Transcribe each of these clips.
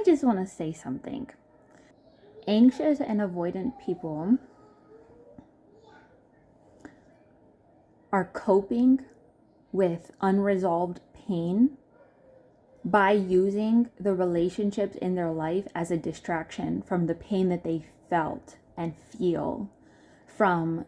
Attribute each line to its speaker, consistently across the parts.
Speaker 1: just want to say something. Anxious and avoidant people are coping with unresolved pain by using the relationships in their life as a distraction from the pain that they felt and feel from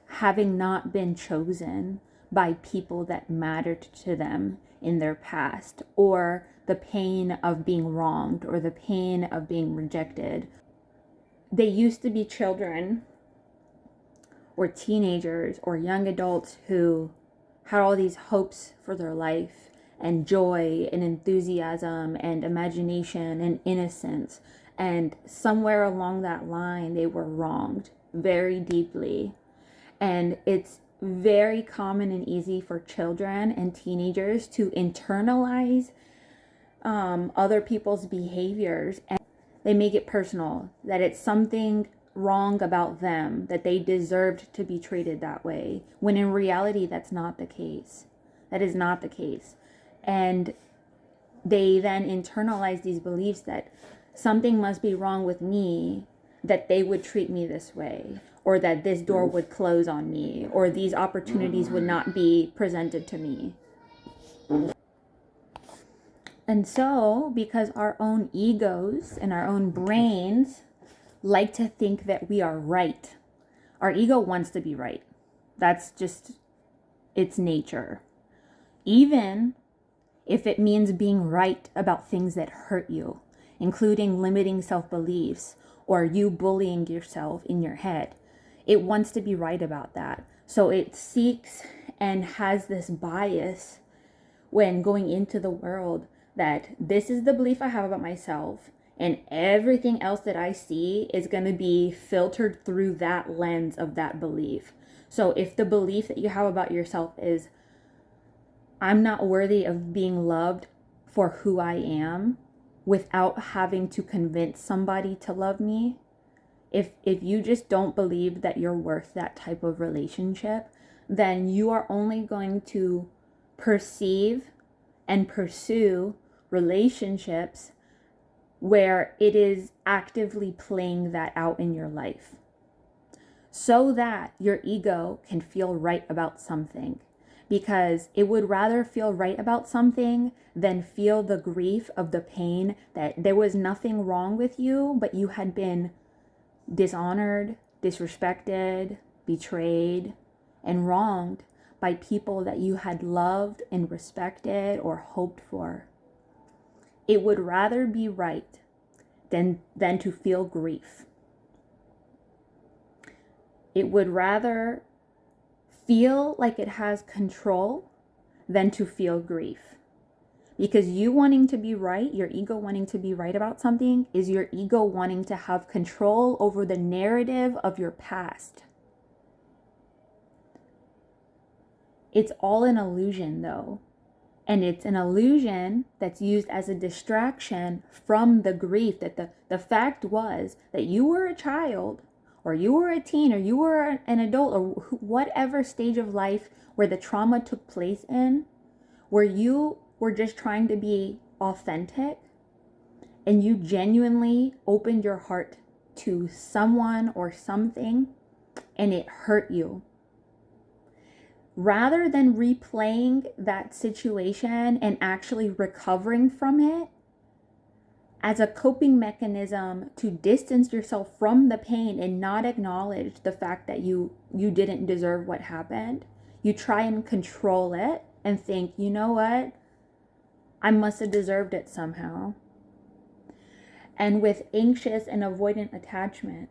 Speaker 1: having not been chosen by people that mattered to them in their past, or the pain of being wronged, or the pain of being rejected. They used to be children or teenagers or young adults who had all these hopes for their life and joy and enthusiasm and imagination and innocence. And somewhere along that line, they were wronged very deeply. And it's very common and easy for children and teenagers to internalize other people's behaviors, and they make it personal, that it's something wrong about them, that they deserved to be treated that way, when in reality that's not the case. That is not the case. And they then internalize these beliefs that something must be wrong with me, that they would treat me this way, or that this door would close on me, or these opportunities would not be presented to me. And so, because our own egos and our own brains like to think that we are right, our ego wants to be right. That's just its nature. Even if it means being right about things that hurt you, including limiting self-beliefs or you bullying yourself in your head. It wants to be right about that. So it seeks and has this bias when going into the world that this is the belief I have about myself, and everything else that I see is going to be filtered through that lens of that belief. So if the belief that you have about yourself is, I'm not worthy of being loved for who I am without having to convince somebody to love me, if you just don't believe that you're worth that type of relationship, then you are only going to perceive and pursue relationships where it is actively playing that out in your life, so that your ego can feel right about something, because it would rather feel right about something than feel the grief of the pain that there was nothing wrong with you, but you had been dishonored, disrespected, betrayed, and wronged by people that you had loved and respected or hoped for. It would rather be right than to feel grief. It would rather feel like it has control than to feel grief. Because you wanting to be right, your ego wanting to be right about something, is your ego wanting to have control over the narrative of your past. It's all an illusion, though. And it's an illusion that's used as a distraction from the grief, that the fact was that you were a child, or you were a teen, or you were an adult, or whatever stage of life where the trauma took place in, where you were just trying to be authentic, and you genuinely opened your heart to someone or something, and it hurt you. Rather than replaying that situation and actually recovering from it as a coping mechanism to distance yourself from the pain and not acknowledge the fact that you didn't deserve what happened, you try and control it and think, you know what? I must have deserved it somehow. And with anxious and avoidant attachment,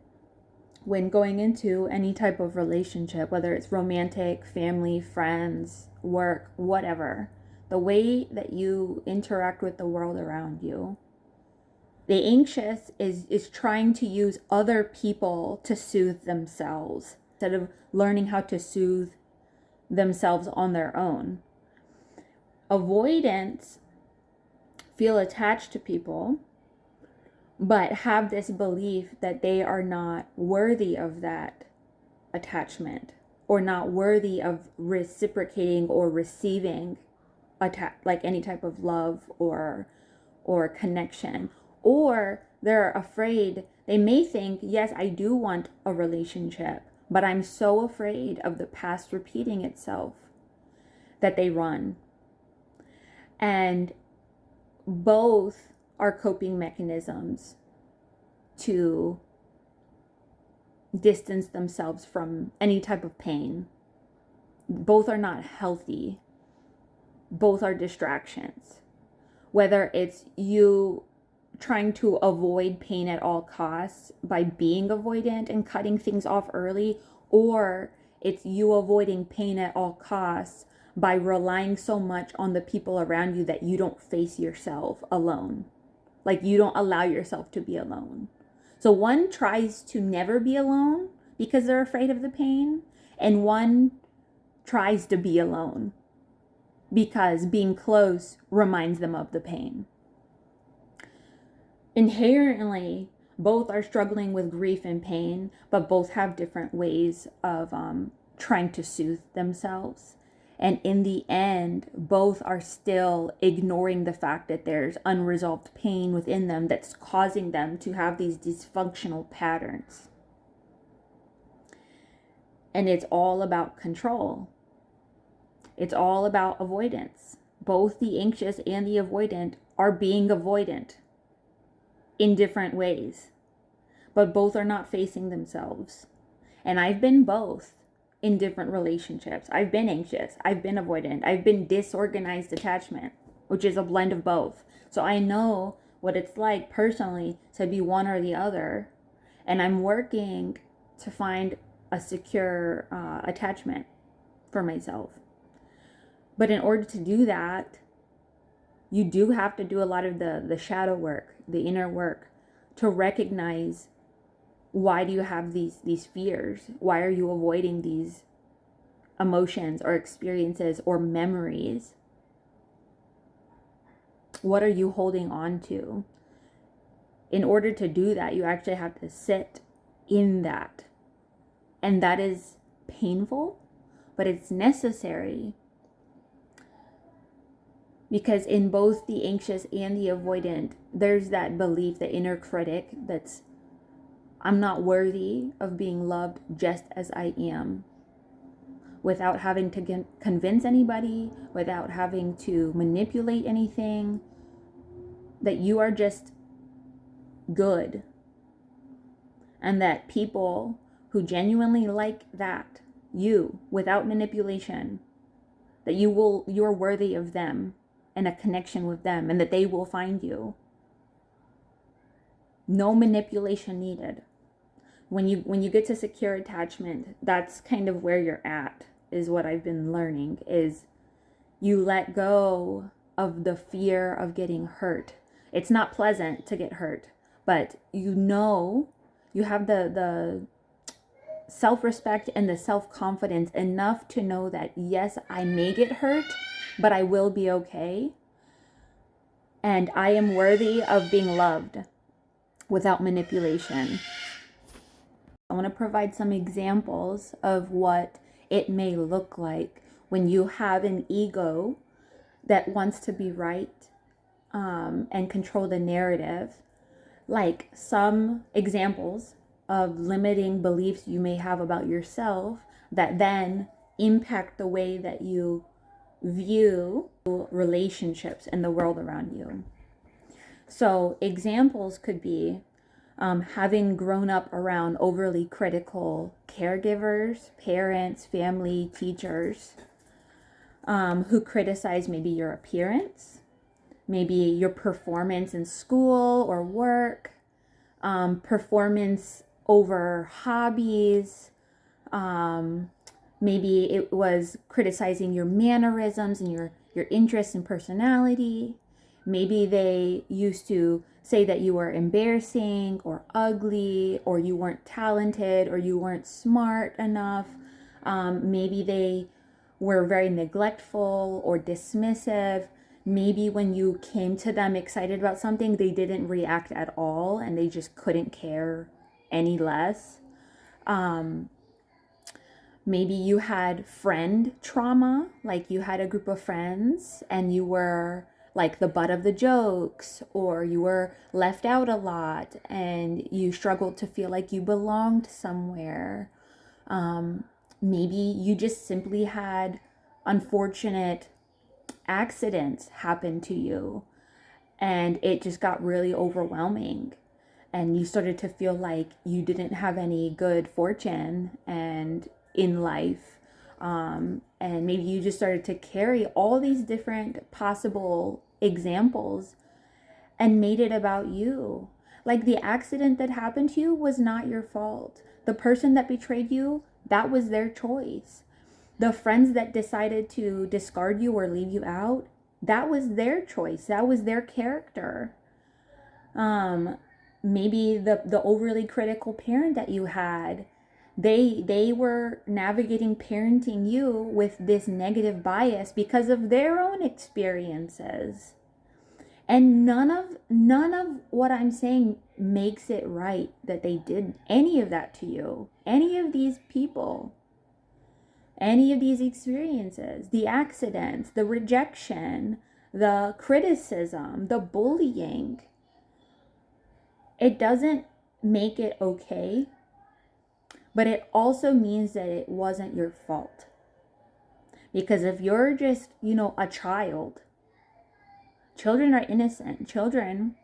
Speaker 1: when going into any type of relationship, whether it's romantic, family, friends, work, whatever, the way that you interact with the world around you, the anxious is trying to use other people to soothe themselves instead of learning how to soothe themselves on their own. Avoidants feel attached to people, but have this belief that they are not worthy of that attachment, or not worthy of reciprocating or receiving like any type of love or connection, Or they're afraid, they may think, yes, I do want a relationship, but I'm so afraid of the past repeating itself that they run. And both are coping mechanisms to distance themselves from any type of pain. Both are not healthy. Both are distractions. Whether it's you trying to avoid pain at all costs by being avoidant and cutting things off early, or it's you avoiding pain at all costs by relying so much on the people around you that you don't face yourself alone. Like you don't allow yourself to be alone. So one tries to never be alone because they're afraid of the pain, and one tries to be alone because being close reminds them of the pain. Inherently, both are struggling with grief and pain, but both have different ways of trying to soothe themselves. And in the end, both are still ignoring the fact that there's unresolved pain within them that's causing them to have these dysfunctional patterns. And it's all about control. It's all about avoidance. Both the anxious and the avoidant are being avoidant in different ways, but both are not facing themselves. And I've been both in different relationships. I've been anxious, I've been avoidant, I've been disorganized attachment, which is a blend of both. So I know what it's like personally to be one or the other, and I'm working to find a secure attachment for myself. But in order to do that, you do have to do a lot of the shadow work, the inner work, to recognize, why do you have these fears? Why are you avoiding these emotions or experiences or memories? What are you holding on to? In order to do that, you actually have to sit in that. And that is painful, but it's necessary. Because in both the anxious and the avoidant, there's that belief, the inner critic that's, I'm not worthy of being loved just as I am, without having to convince anybody, without having to manipulate anything, that you are just good. And that people who genuinely like that, you, without manipulation, that you're worthy of them and a connection with them, and that they will find you. No manipulation needed. When you get to secure attachment, that's kind of where you're at, is what I've been learning, is you let go of the fear of getting hurt. It's not pleasant to get hurt, but you have the self-respect and the self-confidence enough to know that, yes, I may get hurt, but I will be okay. And I am worthy of being loved without manipulation. I want to provide some examples of what it may look like when you have an ego that wants to be right and control the narrative. Like some examples of limiting beliefs you may have about yourself that then impact the way that you view relationships and the world around you. So examples could be having grown up around overly critical caregivers, parents, family, teachers, who criticize maybe your appearance, maybe your performance in school or work, performance over hobbies, maybe it was criticizing your mannerisms and your interests and personality. Maybe they used to say that you were embarrassing or ugly, or you weren't talented, or you weren't smart enough. Maybe they were very neglectful or dismissive. Maybe when you came to them excited about something, they didn't react at all and they just couldn't care any less. Maybe you had friend trauma, like you had a group of friends and you were like the butt of the jokes, or you were left out a lot and you struggled to feel like you belonged somewhere. Maybe you just simply had unfortunate accidents happen to you and it just got really overwhelming and you started to feel like you didn't have any good fortune and in life. And maybe you just started to carry all these different possible examples and made it about you. Like the accident that happened to you was not your fault. The person that betrayed you, that was their choice. The friends that decided to discard you or leave you out, that was their choice. That was their character. Maybe the overly critical parent that you had, they were navigating parenting you with this negative bias because of their own experiences. And none of what I'm saying makes it right that they did any of that to you. Any of these people, any of these experiences, the accidents, the rejection, the criticism, the bullying. It doesn't make it okay, but it also means that it wasn't your fault. Because if you're just, a child, children are innocent. Children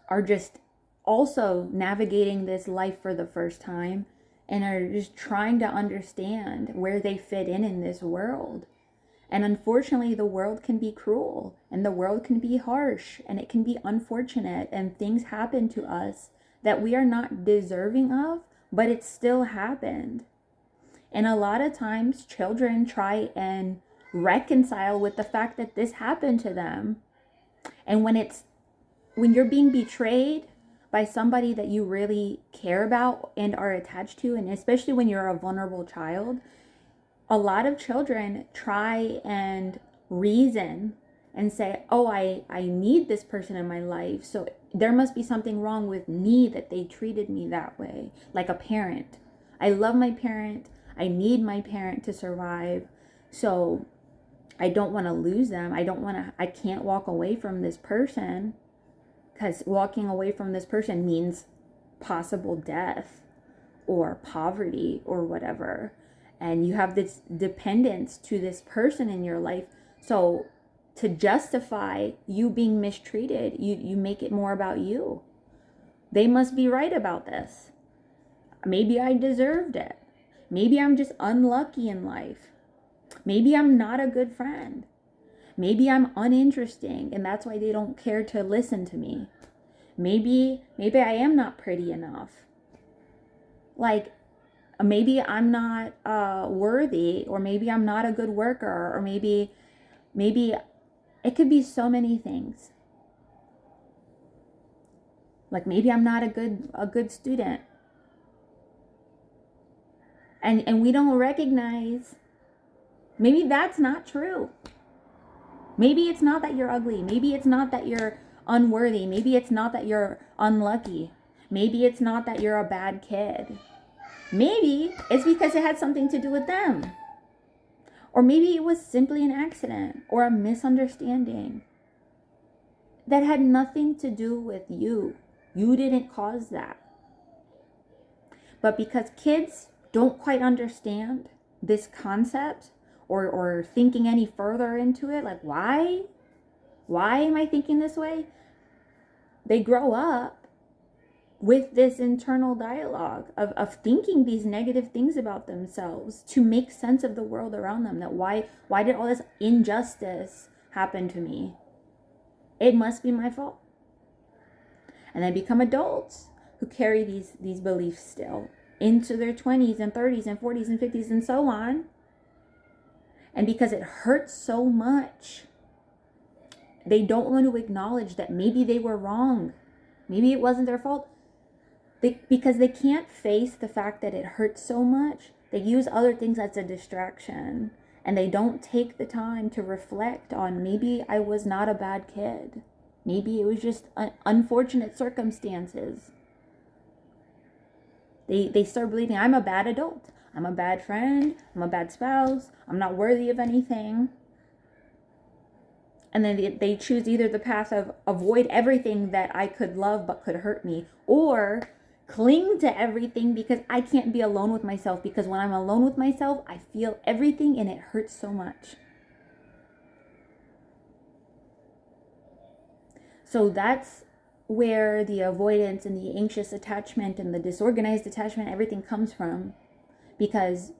Speaker 1: are just also navigating this life for the first time and are just trying to understand where they fit in this world. And unfortunately, the world can be cruel and the world can be harsh and it can be unfortunate and things happen to us that we are not deserving of, but it still happened. And a lot of times children try and reconcile with the fact that this happened to them. And when you're being betrayed by somebody that you really care about and are attached to, and especially when you're a vulnerable child, a lot of children try and reason and say, oh, I need this person in my life, so there must be something wrong with me that they treated me that way. Like a parent. I love my parent. I need my parent to survive. So I don't want to lose them. I can't walk away from this person, because walking away from this person means possible death or poverty or whatever. And you have this dependence to this person in your life. So to justify you being mistreated, you make it more about you. They must be right about this. Maybe I deserved it. Maybe I'm just unlucky in life. Maybe I'm not a good friend. Maybe I'm uninteresting and that's why they don't care to listen to me. Maybe I am not pretty enough. Like, maybe I'm not worthy, or maybe I'm not a good worker, or maybe it could be so many things. Like maybe I'm not a good student. And we don't recognize, maybe that's not true. Maybe it's not that you're ugly. Maybe it's not that you're unworthy. Maybe it's not that you're unlucky. Maybe it's not that you're a bad kid. Maybe it's because it had something to do with them. Or maybe it was simply an accident or a misunderstanding that had nothing to do with you. You didn't cause that. But because kids don't quite understand this concept or thinking any further into it, like why am I thinking this way? They grow up with this internal dialogue of thinking these negative things about themselves to make sense of the world around them. That why did all this injustice happen to me? It must be my fault. And they become adults who carry these beliefs still into their 20s and 30s and 40s and 50s and so on. And because it hurts so much, they don't want to acknowledge that maybe they were wrong. Maybe it wasn't their fault. Because they can't face the fact that it hurts so much, they use other things as a distraction. And they don't take the time to reflect on, maybe I was not a bad kid. Maybe it was just unfortunate circumstances. They start believing, I'm a bad adult. I'm a bad friend. I'm a bad spouse. I'm not worthy of anything. And then they choose either the path of avoid everything that I could love but could hurt me, or cling to everything because I can't be alone with myself, because when I'm alone with myself, I feel everything and it hurts so much. So that's where the avoidance and the anxious attachment and the disorganized attachment, everything comes from, because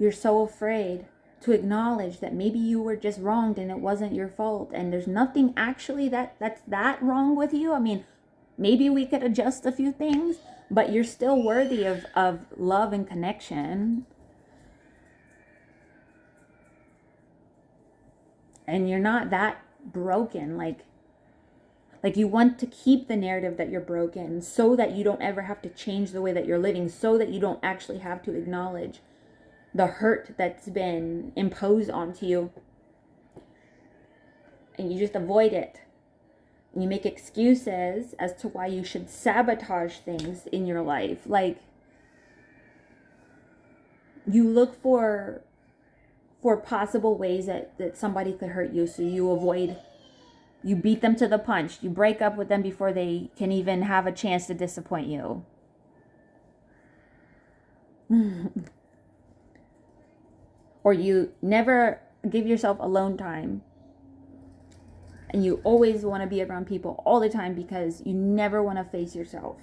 Speaker 1: you're so afraid to acknowledge that maybe you were just wronged and it wasn't your fault, and there's nothing actually that's that wrong with you. I mean, maybe we could adjust a few things, but you're still worthy of love and connection. And you're not that broken. Like you want to keep the narrative that you're broken so that you don't ever have to change the way that you're living, so that you don't actually have to acknowledge the hurt that's been imposed onto you. And you just avoid it. And you make excuses as to why you should sabotage things in your life. Like, you look for possible ways that somebody could hurt you, so you avoid. You beat them to the punch. You break up with them before they can even have a chance to disappoint you. Or you never give yourself alone time. And you always want to be around people all the time because you never want to face yourself.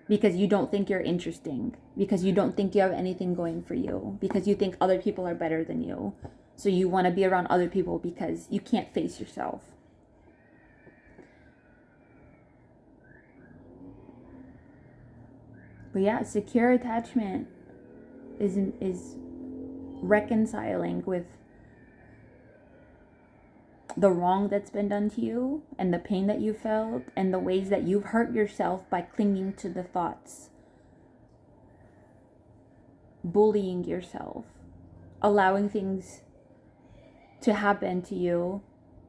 Speaker 1: Because you don't think you're interesting. Because you don't think you have anything going for you. Because you think other people are better than you. So you want to be around other people because you can't face yourself. But yeah, secure attachment is reconciling with the wrong that's been done to you, and the pain that you felt, and the ways that you've hurt yourself by clinging to the thoughts, bullying yourself, allowing things to happen to you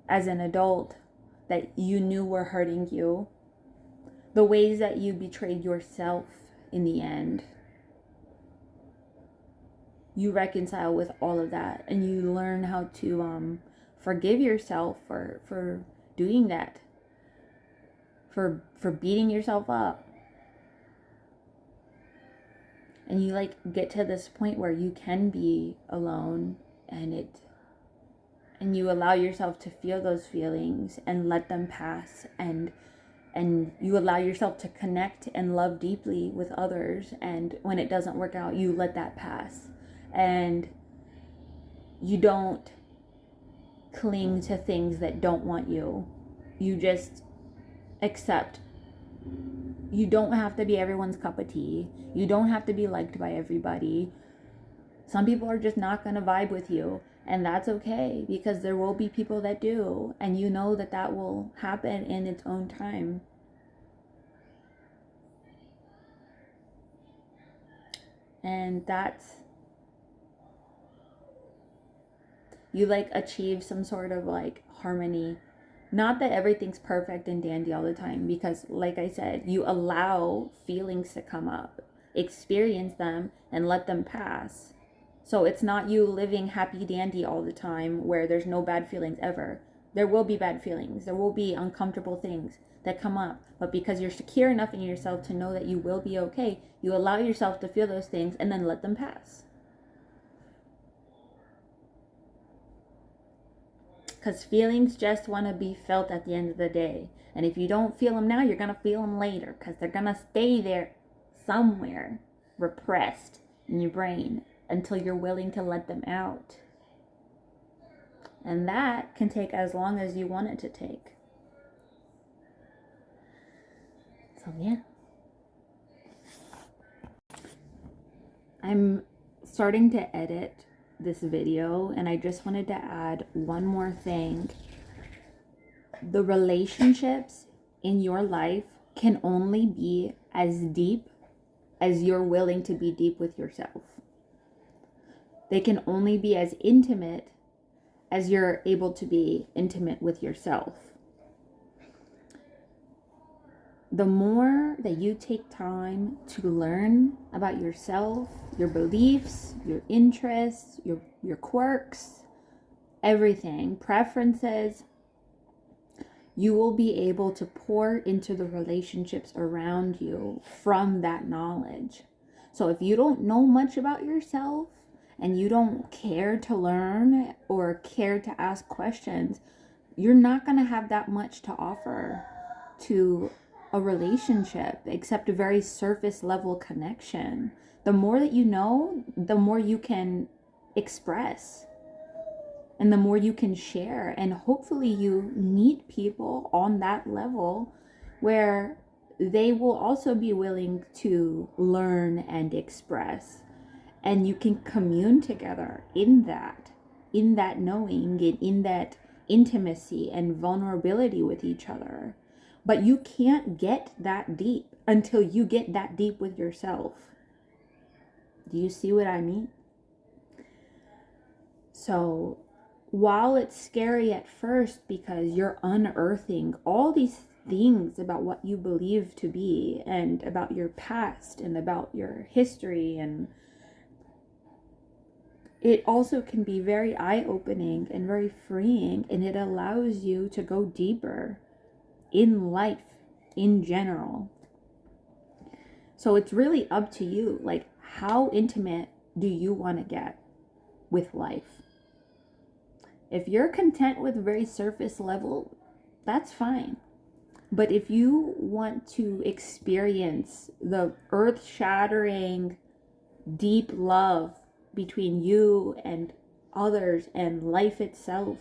Speaker 1: as an adult that you knew were hurting you, the ways that you betrayed yourself in the end. You reconcile with all of that, and you learn how to forgive yourself for doing that, for beating yourself up. And you get to this point where you can be alone, and you allow yourself to feel those feelings and let them pass, and you allow yourself to connect and love deeply with others, and when it doesn't work out, you let that pass. And you don't cling to things that don't want you. You just accept. You don't have to be everyone's cup of tea. You don't have to be liked by everybody. Some people are just not going to vibe with you, and that's okay, because there will be people that do, and you know that will happen in its own time. And you achieve some sort of harmony. Not that everything's perfect and dandy all the time, because like I said, you allow feelings to come up, experience them, and let them pass. So it's not you living happy dandy all the time where there's no bad feelings ever. There will be bad feelings. There will be uncomfortable things that come up. But because you're secure enough in yourself to know that you will be okay, you allow yourself to feel those things and then let them pass. Because feelings just want to be felt at the end of the day. And if you don't feel them now, you're going to feel them later, because they're going to stay there somewhere, repressed in your brain, until you're willing to let them out. And that can take as long as you want it to take. So yeah. I'm starting to edit this video, and I just wanted to add one more thing. The relationships in your life can only be as deep as you're willing to be deep with yourself. They can only be as intimate as you're able to be intimate with yourself. The more that you take time to learn about yourself, your beliefs, your interests, your quirks, everything, preferences, you will be able to pour into the relationships around you from that knowledge. So if you don't know much about yourself and you don't care to learn or care to ask questions, you're not going to have that much to offer to a relationship except a very surface level connection. The more that you know, the more you can express and the more you can share. And hopefully you meet people on that level where they will also be willing to learn and express. And you can commune together in that knowing and in that intimacy and vulnerability with each other. But you can't get that deep until you get that deep with yourself. Do you see what I mean? So while it's scary at first because you're unearthing all these things about what you believe to be and about your past and about your history, and it also can be very eye-opening and very freeing, and it allows you to go deeper in life in general. So it's really up to you. Like, how intimate do you want to get with life? If you're content with very surface level, that's fine. But if you want to experience the earth-shattering, deep love between you and others and life itself,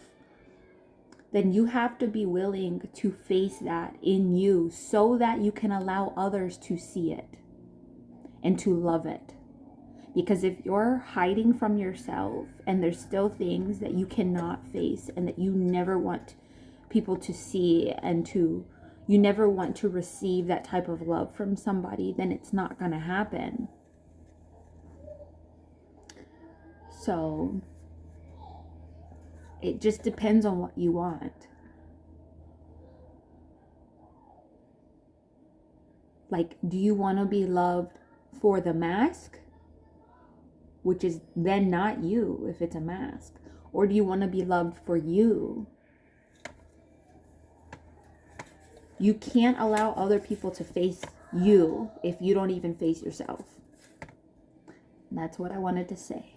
Speaker 1: then you have to be willing to face that in you so that you can allow others to see it and to love it. Because if you're hiding from yourself and there's still things that you cannot face and that you never want people to see and you never want to receive that type of love from somebody, then it's not going to happen. So it just depends on what you want. Like, do you want to be loved for the mask? Which is then not you if it's a mask. Or do you want to be loved for you? You can't allow other people to face you if you don't even face yourself. And that's what I wanted to say.